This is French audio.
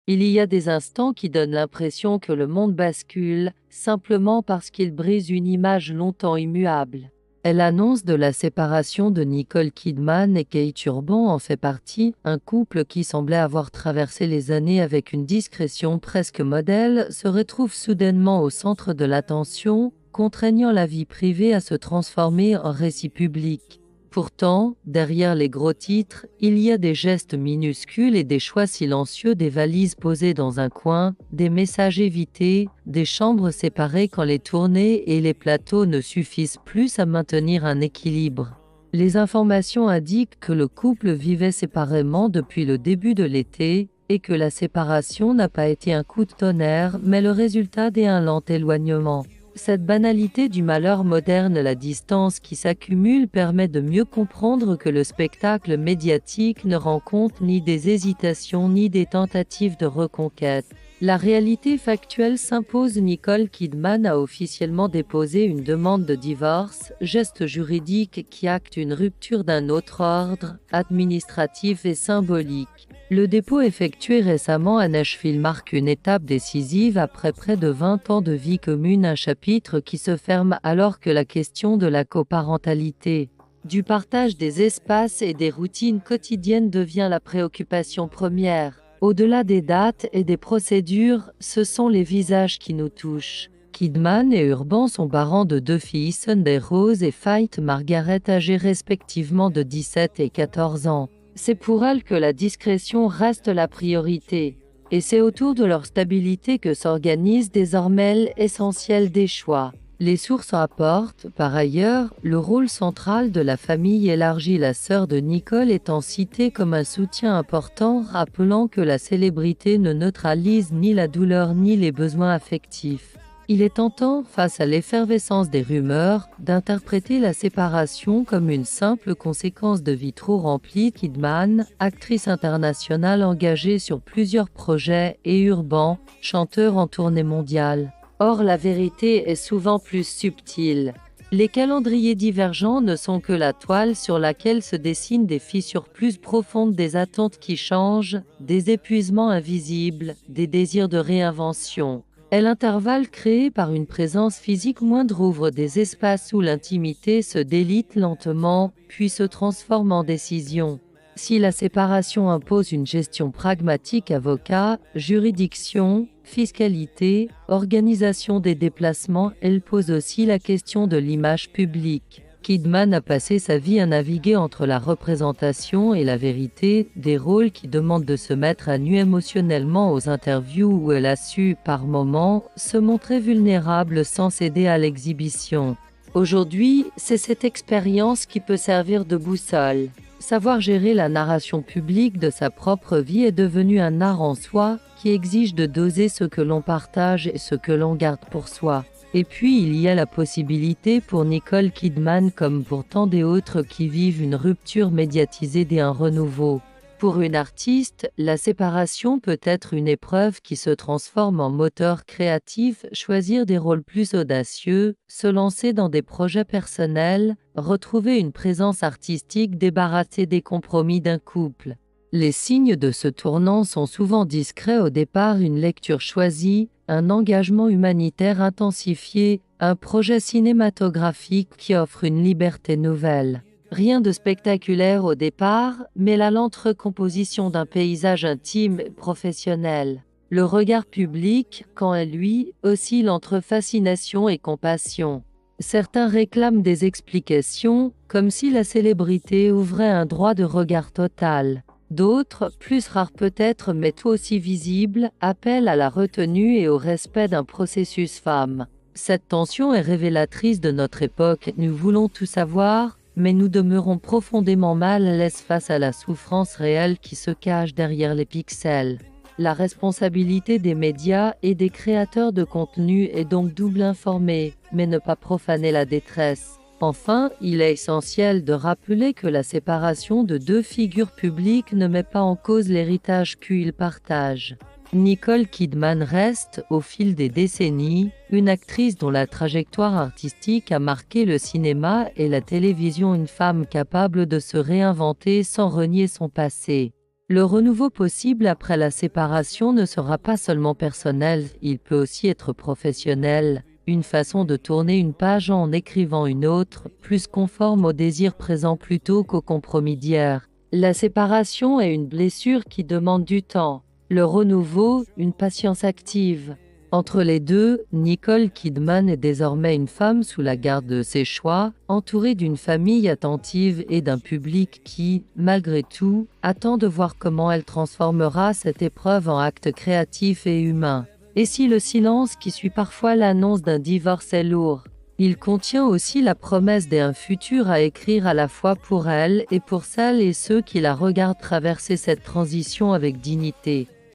Il y a des instants qui donnent l'impression que le monde bascule, simplement parce qu'il brise une image longtemps immuable. Elle annonce de la séparation de Nicole Kidman et Kate Urban en fait partie, un couple qui semblait avoir traversé les années avec une discrétion presque modèle se retrouve soudainement au centre de l'attention, contraignant la vie privée à se transformer en récit public. Pourtant, derrière les gros titres, il y a des gestes minuscules et des choix silencieux, des valises posées dans un coin, des messages évités, des chambres séparées quand les tournées et les plateaux ne suffisent plus à maintenir un équilibre. Les informations indiquent que le couple vivait séparément depuis le début de l'été et que la séparation n'a pas été un coup de tonnerre mais le résultat d'un lent éloignement. Cette banalité du malheur moderne, la distance qui s'accumule, permet de mieux comprendre que le spectacle médiatique ne rend compte ni des hésitations ni des tentatives de reconquête. La réalité factuelle s'impose. Nicole Kidman a officiellement déposé une demande de divorce, geste juridique qui acte une rupture d'un autre ordre, administratif et symbolique. Le dépôt effectué récemment à Nashville marque une étape décisive après près de 20 ans de vie commune, un chapitre qui se ferme alors que la question de la coparentalité, du partage des espaces et des routines quotidiennes devient la préoccupation première. Au-delà des dates et des procédures, ce sont les visages qui nous touchent. Kidman et Urban sont parents de 2 filles, Sunday Rose et Faith Margaret, âgées respectivement de 17 et 14 ans. C'est pour elles que la discrétion reste la priorité. Et c'est autour de leur stabilité que s'organise désormais l'essentiel des choix. Les sources rapportent, par ailleurs, le rôle central de la famille élargie, la sœur de Nicole étant citée comme un soutien important, rappelant que la célébrité ne neutralise ni la douleur ni les besoins affectifs. Il est tentant, face à l'effervescence des rumeurs, d'interpréter la séparation comme une simple conséquence de vie trop remplie. Kidman, actrice internationale engagée sur plusieurs projets, et Urban, chanteur en tournée mondiale. Or, la vérité est souvent plus subtile. Les calendriers divergents ne sont que la toile sur laquelle se dessinent des fissures plus profondes, des attentes qui changent, des épuisements invisibles, des désirs de réinvention. Et l'intervalle créé par une présence physique moindre ouvre des espaces où l'intimité se délite lentement, puis se transforme en décision. Si la séparation impose une gestion pragmatique, avocats, juridiction, fiscalité, organisation des déplacements, elle pose aussi la question de l'image publique. Kidman a passé sa vie à naviguer entre la représentation et la vérité, des rôles qui demandent de se mettre à nu émotionnellement aux interviews où elle a su, par moments, se montrer vulnérable sans céder à l'exhibition. Aujourd'hui, c'est cette expérience qui peut servir de boussole. Savoir gérer la narration publique de sa propre vie est devenu un art en soi, qui exige de doser ce que l'on partage et ce que l'on garde pour soi. Et puis il y a la possibilité pour Nicole Kidman comme pour tant d'autres qui vivent une rupture médiatisée et un renouveau. Pour une artiste, la séparation peut être une épreuve qui se transforme en moteur créatif, choisir des rôles plus audacieux, se lancer dans des projets personnels, retrouver une présence artistique débarrassée des compromis d'un couple. Les signes de ce tournant sont souvent discrets au départ, une lecture choisie, un engagement humanitaire intensifié, un projet cinématographique qui offre une liberté nouvelle. Rien de spectaculaire au départ, mais la lente recomposition d'un paysage intime et professionnel. Le regard public, quant à lui, oscille entre fascination et compassion. Certains réclament des explications, comme si la célébrité ouvrait un droit de regard total. D'autres, plus rares peut-être mais tout aussi visibles, appellent à la retenue et au respect d'un processus femme. Cette tension est révélatrice de notre époque. Nous voulons tout savoir, mais nous demeurons profondément mal à l'aise face à la souffrance réelle qui se cache derrière les pixels. La responsabilité des médias et des créateurs de contenu est donc double: informer, mais ne pas profaner la détresse. Enfin, il est essentiel de rappeler que la séparation de 2 figures publiques ne met pas en cause l'héritage qu'ils partagent. Nicole Kidman reste, au fil des décennies, une actrice dont la trajectoire artistique a marqué le cinéma et la télévision, une femme capable de se réinventer sans renier son passé. Le renouveau possible après la séparation ne sera pas seulement personnel, il peut aussi être professionnel, une façon de tourner une page en écrivant une autre, plus conforme au désir présent plutôt qu'au compromis d'hier. La séparation est une blessure qui demande du temps. Le renouveau, une patience active. Entre les deux, Nicole Kidman est désormais une femme sous la garde de ses choix, entourée d'une famille attentive et d'un public qui, malgré tout, attend de voir comment elle transformera cette épreuve en acte créatif et humain. Et si le silence qui suit parfois l'annonce d'un divorce est lourd, il contient aussi la promesse d'un futur à écrire à la fois pour elle et pour celles et ceux qui la regardent traverser cette transition avec dignité.